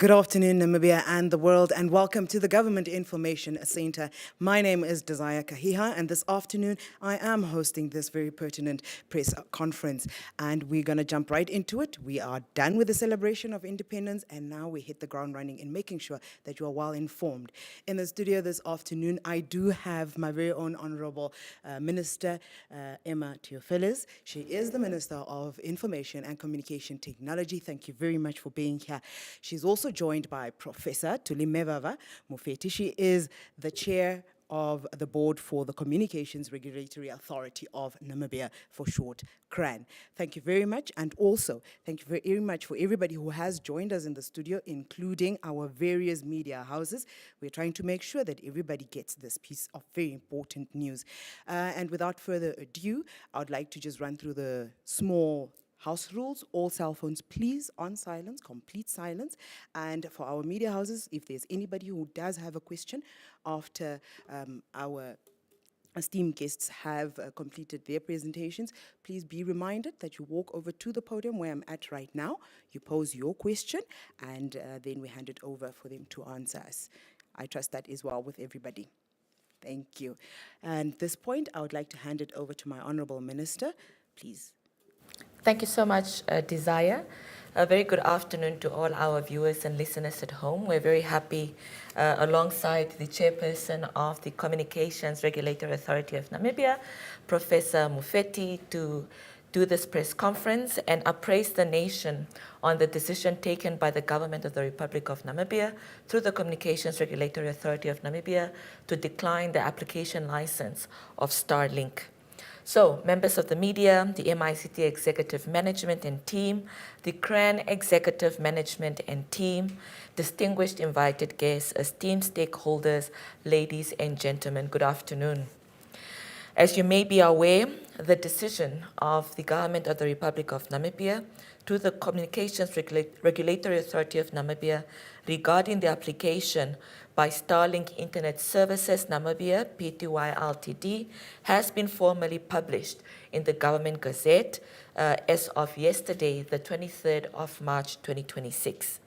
Good afternoon, Namibia and the world, and welcome to the Government Information Center. My name is Desire Kahiha, and this afternoon I am hosting this very pertinent press conference, and we're going to jump right into it. We are done with the celebration of independence, and now we hit the ground running in making sure that you are well informed. In the studio this afternoon, I do have my very own Honorable Minister, Emma Theophilis. She is the Minister of Information and Communication Technology. Thank you very much for being here. She's also joined by Professor Tulimevava Mufeti. She is the chair of the board for the Communications Regulatory Authority of Namibia, for short, CRAN. Thank you very much, and also thank you very much for everybody who has joined us in the studio, including our various media houses. We're trying to make sure that everybody gets this piece of very important news. And without further ado, I would like to just run through the small house rules. All cell phones, please, on silence, complete silence. And for our media houses, if there's anybody who does have a question after our esteemed guests have completed their presentations, please be reminded that you walk over to the podium where I'm at right now, you pose your question, and then we hand it over for them to answer us. I trust that is well with everybody. Thank you. And at this point, I would like to hand it over to my Honorable Minister, please. Thank you so much, Desire. A very good afternoon to all our viewers and listeners at home. We're very happy, alongside the chairperson of the Communications Regulatory Authority of Namibia, Professor Mufeti, to do this press conference and appraise the nation on the decision taken by the government of the Republic of Namibia through the Communications Regulatory Authority of Namibia to decline the application license of Starlink. So, members of the media, the MICT Executive Management and Team, the CRAN Executive Management and Team, distinguished invited guests, esteemed stakeholders, ladies and gentlemen, good afternoon. As you may be aware, the decision of the Government of the Republic of Namibia to the Communications Regulatory Authority of Namibia regarding the application by Starlink Internet Services Namibia, Pty Ltd, has been formally published in the Government Gazette as of yesterday, the 23rd of March 2026.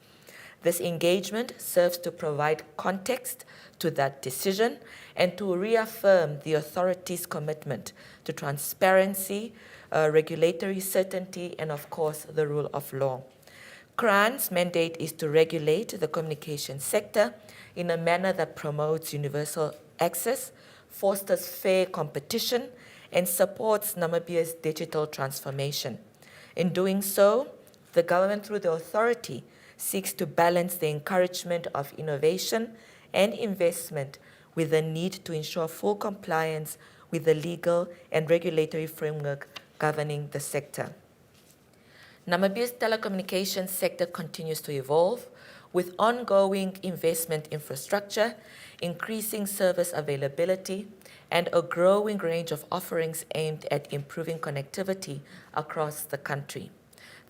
This engagement serves to provide context to that decision and to reaffirm the authority's commitment to transparency, regulatory certainty, and of course, the rule of law. CRAN's mandate is to regulate the communication sector in a manner that promotes universal access, fosters fair competition, and supports Namibia's digital transformation. In doing so, the government, through the authority, seeks to balance the encouragement of innovation and investment with the need to ensure full compliance with the legal and regulatory framework governing the sector. Namibia's telecommunications sector continues to evolve with ongoing investment infrastructure, increasing service availability, and a growing range of offerings aimed at improving connectivity across the country.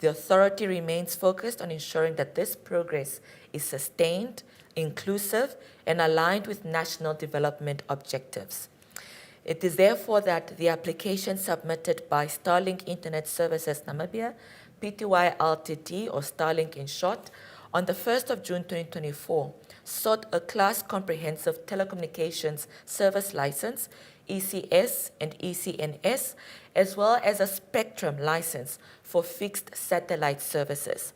The authority remains focused on ensuring that this progress is sustained, inclusive, and aligned with national development objectives. It is therefore that the application submitted by Starlink Internet Services Namibia, Pty Ltd, or Starlink in short, on the 1st of June 2024, sought a Class Comprehensive Telecommunications Service License, ECS and ECNS, as well as a spectrum license for fixed satellite services.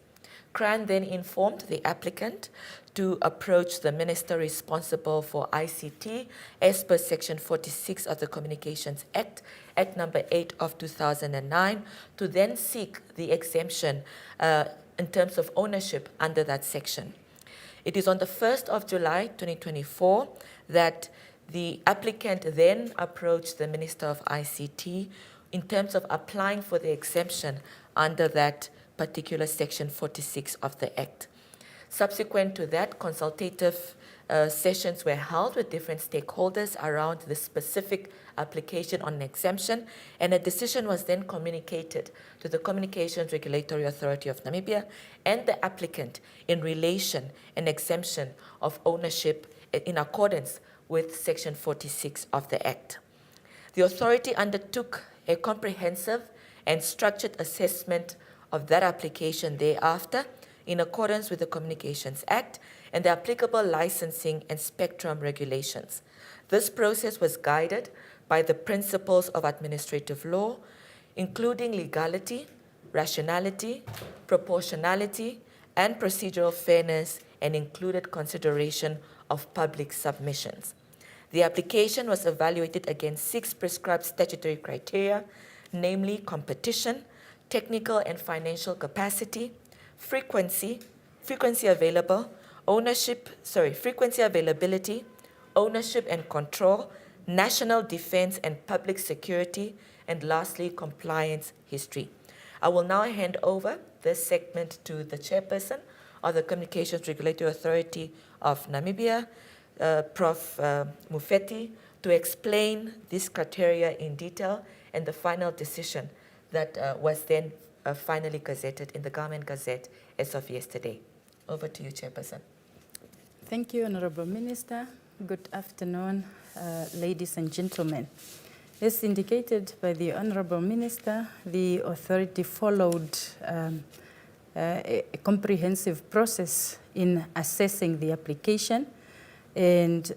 CRAN then informed the applicant to approach the minister responsible for ICT as per Section 46 of the Communications Act, Act number 8 of 2009, to then seek the exemption in terms of ownership under that section. It is on the 1st of July 2024 that the applicant then approached the Minister of ICT in terms of applying for the exemption under that particular Section 46 of the Act. Subsequent to that, consultative sessions were held with different stakeholders around the specific application on an exemption, and a decision was then communicated to the Communications Regulatory Authority of Namibia and the applicant in relation an exemption of ownership in accordance with Section 46 of the Act. The authority undertook a comprehensive and structured assessment of that application thereafter, in accordance with the Communications Act and the applicable licensing and spectrum regulations. This process was guided by the principles of administrative law, including legality, rationality, proportionality, and procedural fairness, and included consideration of public submissions. The application was evaluated against 6 prescribed statutory criteria, namely competition, technical and financial capacity, frequency availability, ownership and control, national defense and public security, and lastly, compliance history. I will now hand over this segment to the chairperson of the Communications Regulatory Authority of Namibia, Prof. Mufeti, to explain these criteria in detail and the final decision that was then finally gazetted in the Government Gazette as of yesterday. Over to you, Chairperson. Thank you, Honorable Minister. Good afternoon, ladies and gentlemen. As indicated by the Honorable Minister, the authority followed a comprehensive process in assessing the application, and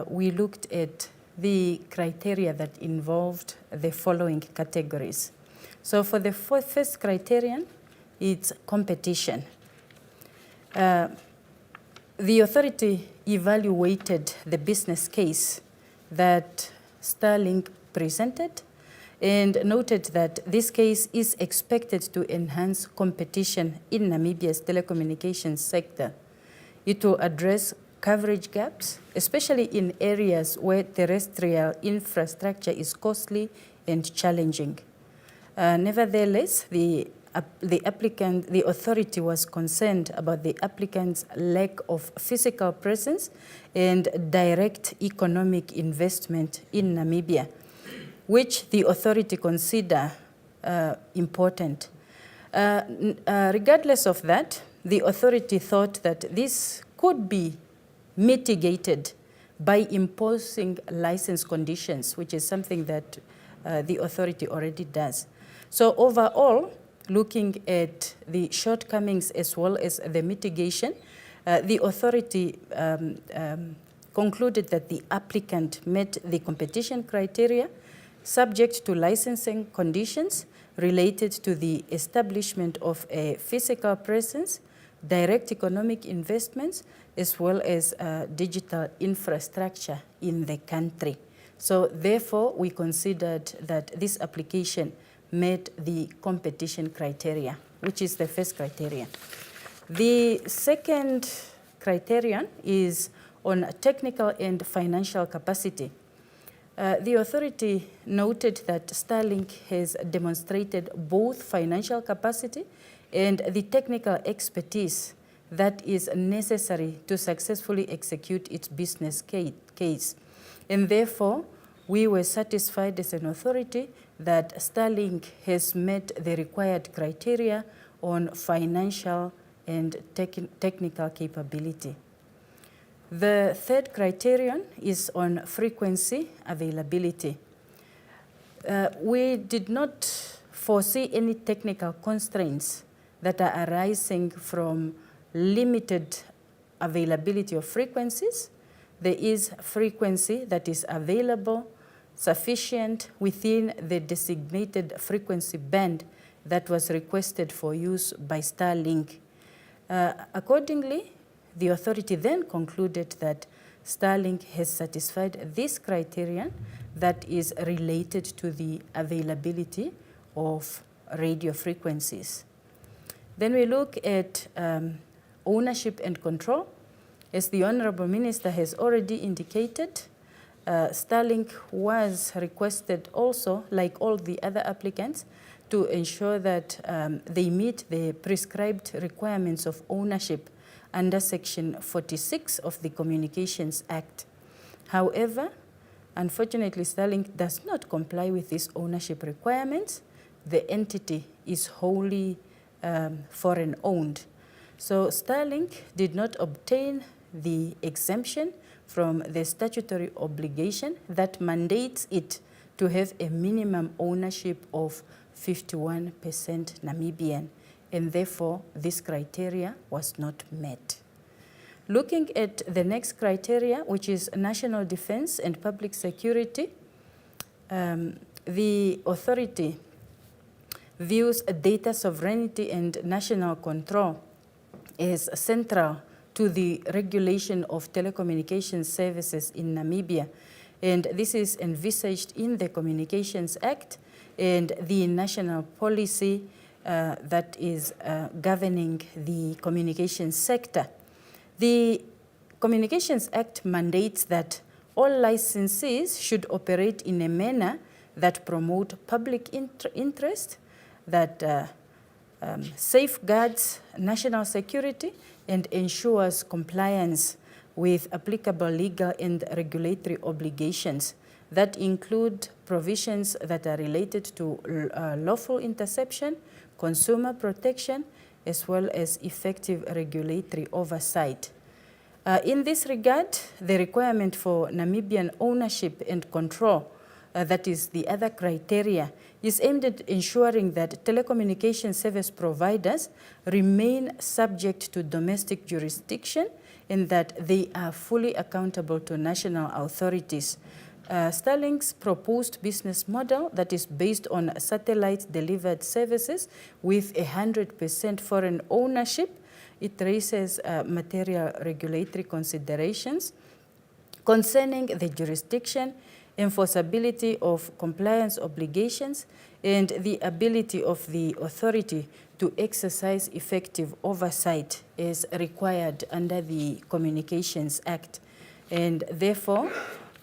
we looked at the criteria that involved the following categories. So for the first criterion, it's competition. The authority evaluated the business case that Starlink presented and noted that this case is expected to enhance competition in Namibia's telecommunications sector. It will address coverage gaps, especially in areas where terrestrial infrastructure is costly and challenging. Nevertheless, the authority was concerned about the applicant's lack of physical presence and direct economic investment in Namibia, which the authority consider important. Regardless of that, the authority thought that this could be mitigated by imposing license conditions, which is something that the authority already does. So overall, looking at the shortcomings as well as the mitigation, the authority concluded that the applicant met the competition criteria subject to licensing conditions related to the establishment of a physical presence, direct economic investments, as well as digital infrastructure in the country. So therefore, we considered that this application met the competition criteria, which is the first criterion. The second criterion is on technical and financial capacity. The authority noted that Starlink has demonstrated both financial capacity and the technical expertise that is necessary to successfully execute its business case. And therefore, we were satisfied as an authority that Starlink has met the required criteria on financial and technical capability. The third criterion is on frequency availability. We did not foresee any technical constraints that are arising from limited availability of frequencies. There is frequency that is available, sufficient within the designated frequency band that was requested for use by Starlink. Accordingly, the authority then concluded that Starlink has satisfied this criterion that is related to the availability of radio frequencies. Then we look at ownership and control. As the Honorable Minister has already indicated, Starlink was requested also, like all the other applicants, to ensure that they meet the prescribed requirements of ownership under Section 46 of the Communications Act. However, unfortunately, Starlink does not comply with these ownership requirements. The entity is wholly foreign-owned. So Starlink did not obtain the exemption from the statutory obligation that mandates it to have a minimum ownership of 51% Namibian. and therefore this criteria was not met. Looking at the next criteria, which is national defense and public security, the authority views data sovereignty and national control as central to the regulation of telecommunications services in Namibia. And this is envisaged in the Communications Act and the national policy that is governing the communications sector. The Communications Act mandates that all licensees should operate in a manner that promote public interest, that safeguards national security and ensures compliance with applicable legal and regulatory obligations that include provisions that are related to lawful interception, consumer protection, as well as effective regulatory oversight. In this regard, the requirement for Namibian ownership and control, that is the other criteria, is aimed at ensuring that telecommunication service providers remain subject to domestic jurisdiction and that they are fully accountable to national authorities. Starlink's proposed business model that is based on satellite-delivered services with 100% foreign ownership, it raises material regulatory considerations concerning the jurisdiction, enforceability of compliance obligations, and the ability of the authority to exercise effective oversight as required under the Communications Act. And therefore,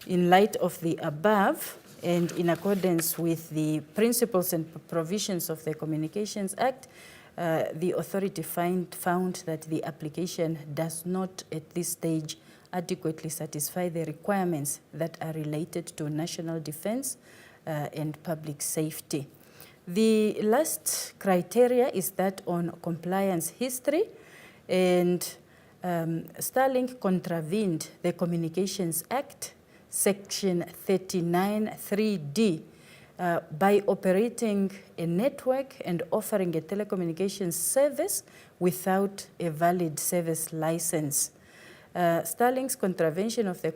in light of the above, and in accordance with the principles and provisions of the Communications Act, the authority found that the application does not, at this stage, adequately satisfy the requirements that are related to national defense and public safety. The last criteria is that on compliance history, and Starlink contravened the Communications Act, Section 39(3)(d), by operating a network and offering a telecommunications service without a valid service license. Starlink's contravention of the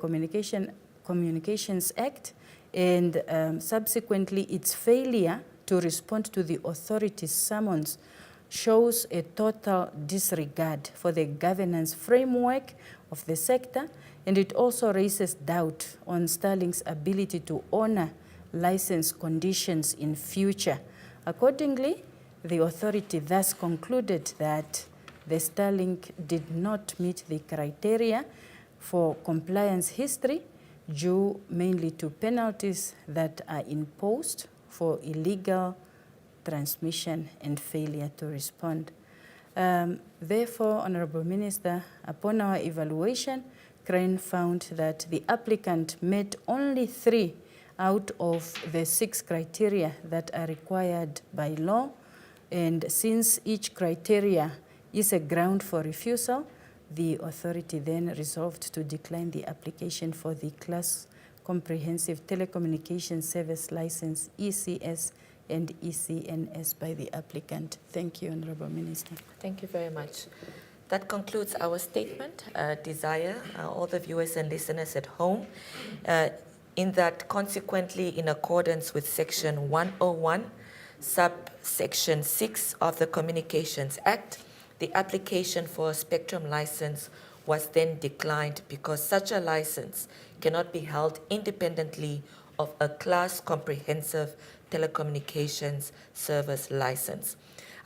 Communications Act and subsequently its failure to respond to the authority's summons shows a total disregard for the governance framework of the sector, and it also raises doubt on Starlink's ability to honor license conditions in future. Accordingly, the authority thus concluded that the Starlink did not meet the criteria for compliance history due mainly to penalties that are imposed for illegal transmission and failure to respond. Therefore, Honorable Minister, upon our evaluation, CRANE found that the applicant met only 3 out of the 6 criteria that are required by law, and since each criteria is a ground for refusal, the authority then resolved to decline the application for the Class Comprehensive Telecommunications Service License, ECS and ECNS by the applicant. Thank you, Honorable Minister. Thank you very much. That concludes our statement. Desire all the viewers and listeners at home, in that consequently, in accordance with Section 101, subsection 6 of the Communications Act, the application for a spectrum license was then declined because such a license cannot be held independently of a Class Comprehensive Telecommunications Service License.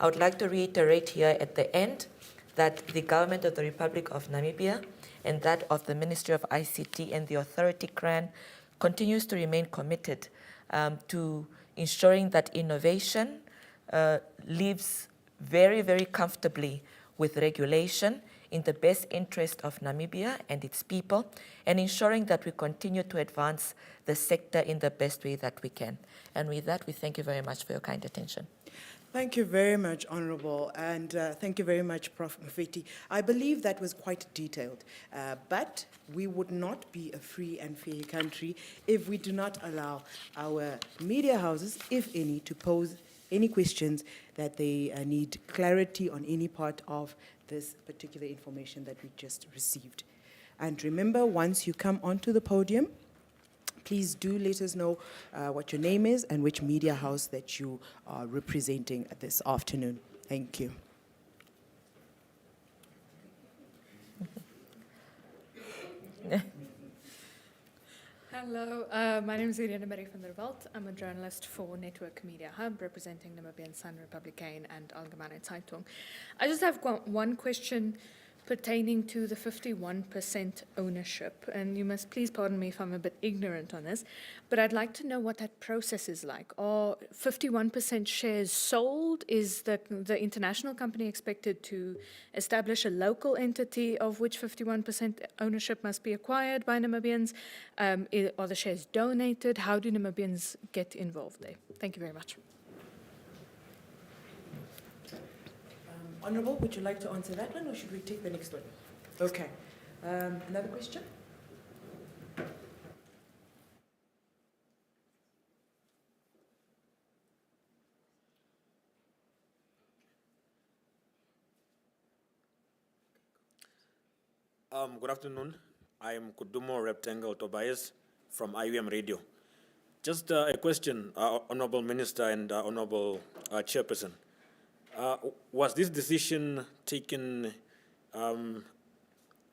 I would like to reiterate here at the end that the Government of the Republic of Namibia and that of the Ministry of ICT and the authority CRAN continues to remain committed to ensuring that innovation lives very, very comfortably with regulation in the best interest of Namibia and its people, and ensuring that we continue to advance the sector in the best way that we can. And with that, we thank you very much for your kind attention. Thank you very much, Honorable, and thank you very much, Prof. Mufeti. I believe that was quite detailed, but we would not be a free and fair country if we do not allow our media houses, if any, to pose any questions, that they need clarity on any part of this particular information that we just received. And remember, once you come onto the podium, please do let us know what your name is and which media house that you are representing this afternoon. Thank you. Hello, my name is Irene Marie van der Walt. I'm a journalist for Network Media Hub, representing Namibian Sun Republican and Algemene Zeitung. I just have one question pertaining to the 51% ownership, and you must please pardon me if I'm a bit ignorant on this, but I'd like to know what that process is like. Are 51% shares sold? Is the international company expected to establish a local entity of which 51% ownership must be acquired by Namibians? Are the shares donated? How do Namibians get involved there? Thank you very much. Honorable, would you like to answer that one, or should we take the next one? Okay. Another question? Good afternoon. I am Kudumo Rectangle Tobias from IUM Radio. Just a question, Honorable Minister and Honorable Chairperson. Was this decision taken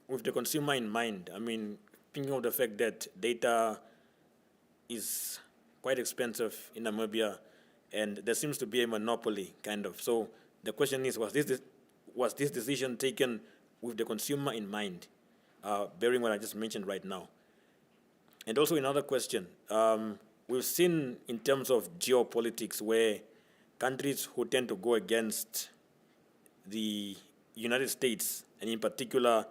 with the consumer in mind? I mean, thinking of the fact that data is quite expensive in Namibia, and there seems to be a monopoly, kind of. So the question is, was this decision taken with the consumer in mind, bearing what I just mentioned right now? And also another question, we've seen in terms of geopolitics where countries who tend to go against the United States, and in particular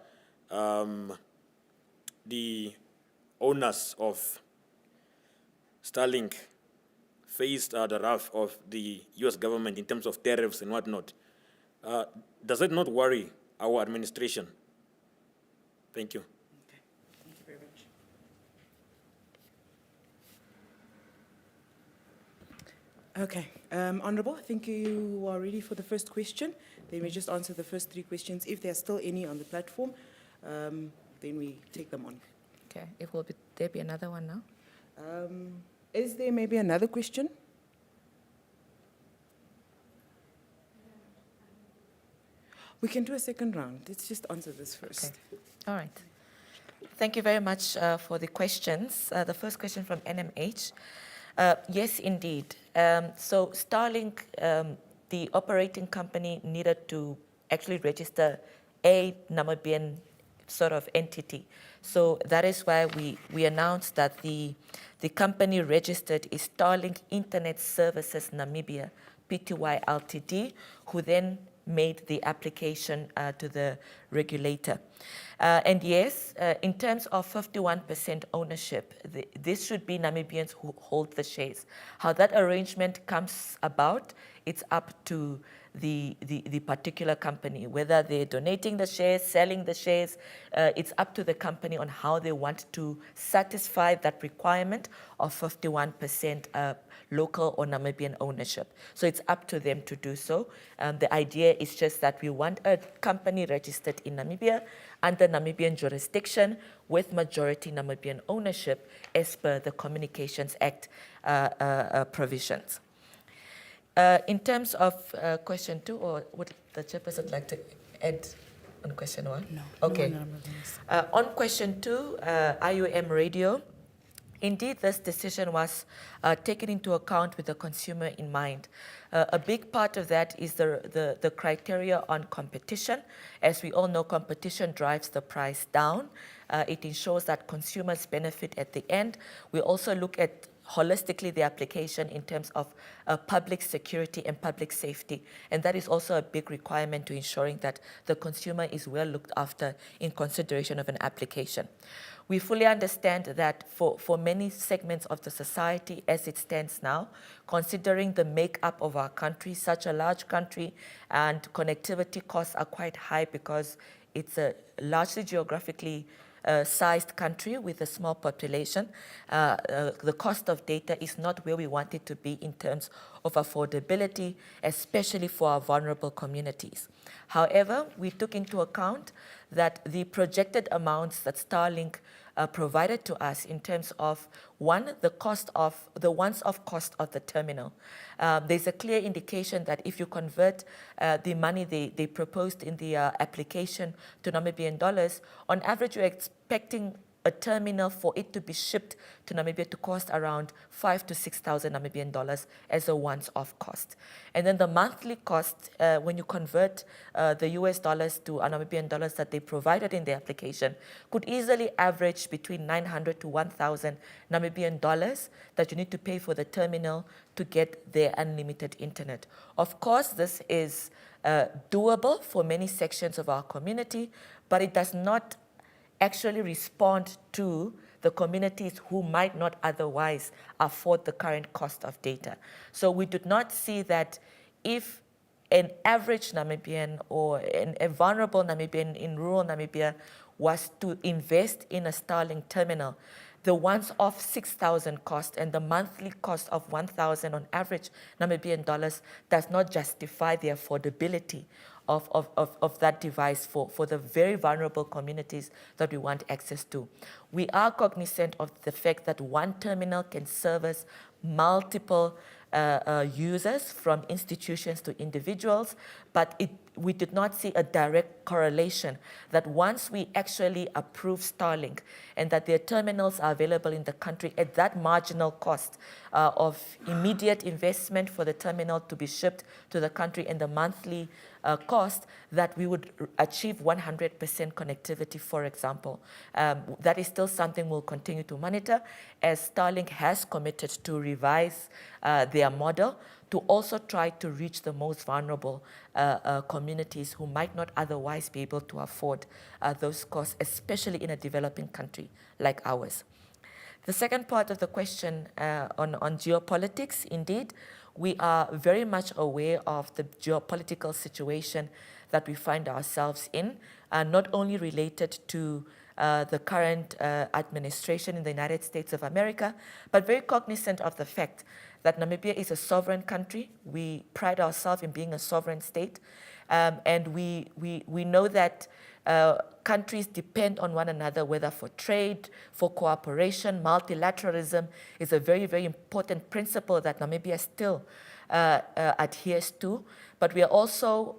the owners of Starlink, faced the wrath of the US government in terms of tariffs and whatnot. Does it not worry our administration? Thank you. Okay. Thank you very much. Okay. Honorable, I think you are ready for the first question. Then we just answer the first three questions. If there are still any on the platform, then we take them on. Okay, there be another one now? Is there maybe another question? We can do a second round. Let's just answer this first. Okay. All right. Thank you very much for the questions. The first question from NMH. Yes, indeed. So Starlink, the operating company, needed to actually register a Namibian sort of entity. So that is why we announced that the company registered is Starlink Internet Services Namibia, Pty Ltd, who then made the application to the regulator. And yes, in terms of 51% ownership, this should be Namibians who hold the shares. How that arrangement comes about, it's up to the particular company, whether they're donating the shares, selling the shares, it's up to the company on how they want to satisfy that requirement of 51% local or Namibian ownership. So it's up to them to do so. The idea is just that we want a company registered in Namibia under Namibian jurisdiction with majority Namibian ownership as per the Communications Act provisions. In terms of question 2, or would the chairperson like to add on question 1? No. Okay. No, On question 2, IUM Radio, indeed this decision was taken into account with the consumer in mind. A big part of that is the criteria on competition. As we all know, competition drives the price down. It ensures that consumers benefit at the end. We also look at holistically the application in terms of public security and public safety. And that is also a big requirement to ensuring that the consumer is well looked after in consideration of an application. We fully understand that for many segments of the society as it stands now, considering the makeup of our country, such a large country, and connectivity costs are quite high because it's a largely geographically sized country with a small population, the cost of data is not where we want it to be in terms of affordability, especially for our vulnerable communities. However, we took into account that the projected amounts that Starlink provided to us in terms of, one, the once-off cost of the terminal. There's a clear indication that if you convert the money they proposed in the application to Namibian dollars, on average, you're expecting a terminal for it to be shipped to Namibia to cost around 5,000 to 6,000 Namibian dollars as a once-off cost. And then the monthly cost, when you convert the US dollars to Namibian dollars that they provided in the application, could easily average between 900 to 1,000 Namibian dollars that you need to pay for the terminal to get their unlimited internet. Of course, this is doable for many sections of our community, but it does not actually respond to the communities who might not otherwise afford the current cost of data. So we do not see that if an average Namibian or a vulnerable Namibian in rural Namibia was to invest in a Starlink terminal, the once-off 6,000 cost and the monthly cost of 1,000 on average Namibian dollars does not justify the affordability of that device for the very vulnerable communities that we want access to. We are cognizant of the fact that one terminal can service multiple users from institutions to individuals, but we did not see a direct correlation that once we actually approve Starlink and that their terminals are available in the country at that marginal cost of immediate investment for the terminal to be shipped to the country and the monthly cost, that we would achieve 100% connectivity, for example. That is still something we'll continue to monitor, as Starlink has committed to revise their model to also try to reach the most vulnerable communities who might not otherwise be able to afford those costs, especially in a developing country like ours. The second part of the question on geopolitics, indeed, we are very much aware of the geopolitical situation that we find ourselves in, not only related to the current administration in the United States of America, but very cognizant of the fact that Namibia is a sovereign country. We pride ourselves in being a sovereign state, and we know that countries depend on one another, whether for trade, for cooperation. Multilateralism is a very, very important principle that Namibia still adheres to. But we are also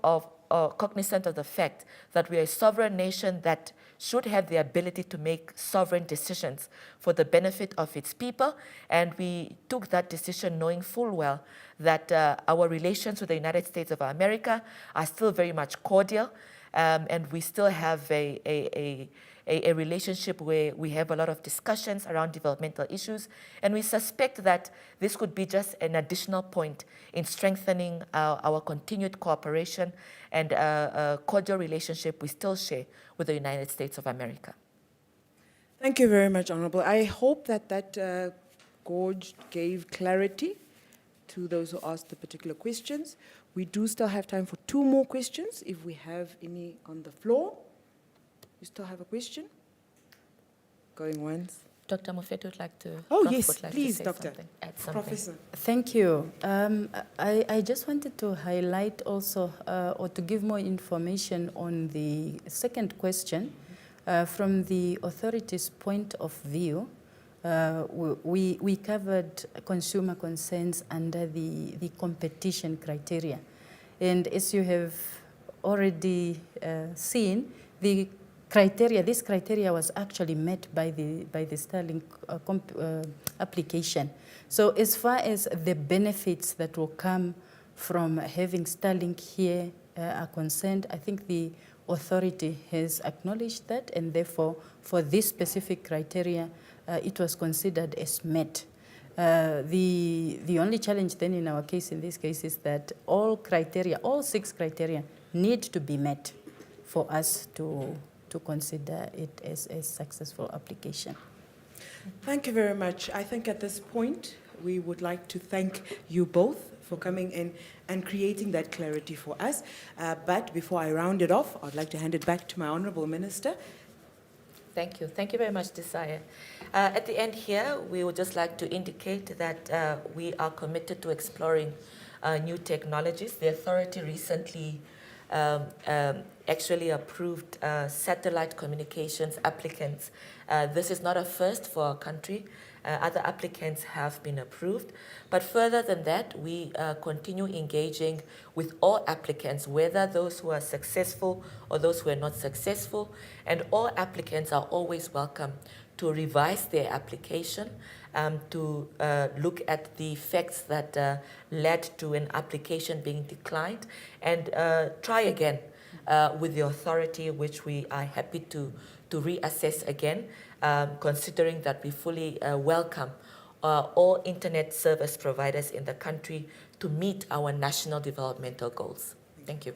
cognizant of the fact that we are a sovereign nation that should have the ability to make sovereign decisions for the benefit of its people. And we took that decision knowing full well that our relations with the United States of America are still very much cordial. And we still have a relationship where we have a lot of discussions around developmental issues. And we suspect that this could be just an additional point in strengthening our continued cooperation and a cordial relationship we still share with the United States of America. Thank you very much, Honorable. I hope that gorge gave clarity to those who asked the particular questions. We do still have time for 2 more questions, if we have any on the floor. You still have a question? Going once. Dr. Mofetu would like to. Oh, Prof yes, would like please, to say Doctor. something, add something. Professor. Thank you. I just wanted to highlight also, or to give more information on the second question. From the authorities' point of view, we covered consumer concerns under the competition criteria. And as you have already seen, this criteria was actually met by the Starlink application. So as far as the benefits that will come from having Starlink here are concerned, I think the authority has acknowledged that, and therefore for this specific criteria, it was considered as met. The only challenge then in our case, in this case, is that all 6 criteria need to be met for us to consider it as a successful application. Thank you very much. I think at this point, we would like to thank you both for coming in and creating that clarity for us. But before I round it off, I'd like to hand it back to my Honourable Minister. Thank you. Thank you very much, Desire. At the end here, we would just like to indicate that we are committed to exploring new technologies. The authority recently actually approved satellite communications applicants. This is not a first for our country. Other applicants have been approved. But further than that, we continue engaging with all applicants, whether those who are successful or those who are not successful. And all applicants are always welcome to revise their application, to look at the facts that led to an application being declined, and try again with the authority, which we are happy to reassess again, considering that we fully welcome all internet service providers in the country to meet our national developmental goals. Thank you.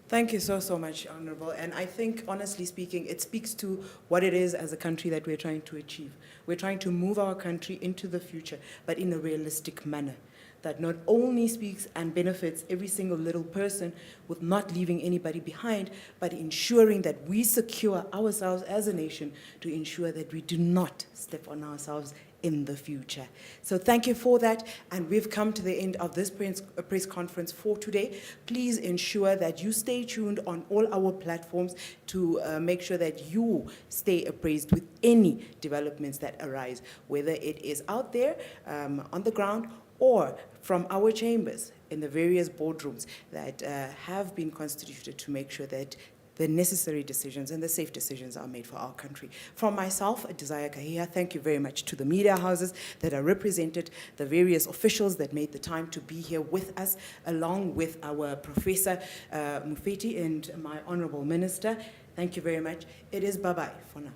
Thank you so much, Honorable. And I think, honestly speaking, it speaks to what it is as a country that we're trying to achieve. We're trying to move our country into the future, but in a realistic manner that not only speaks and benefits every single little person with not leaving anybody behind, but ensuring that we secure ourselves as a nation to ensure that we do not step on ourselves in the future. So thank you for that, and we've come to the end of this press conference for today. Please ensure that you stay tuned on all our platforms to make sure that you stay appraised with any developments that arise, whether it is out there on the ground or from our chambers in the various boardrooms that have been constituted to make sure that the necessary decisions and the safe decisions are made for our country. From myself, Desire Kahiha, thank you very much to the media houses that are represented, the various officials that made the time to be here with us, along with our Professor Mufeti and my Honorable Minister. Thank you very much. It is bye-bye for now.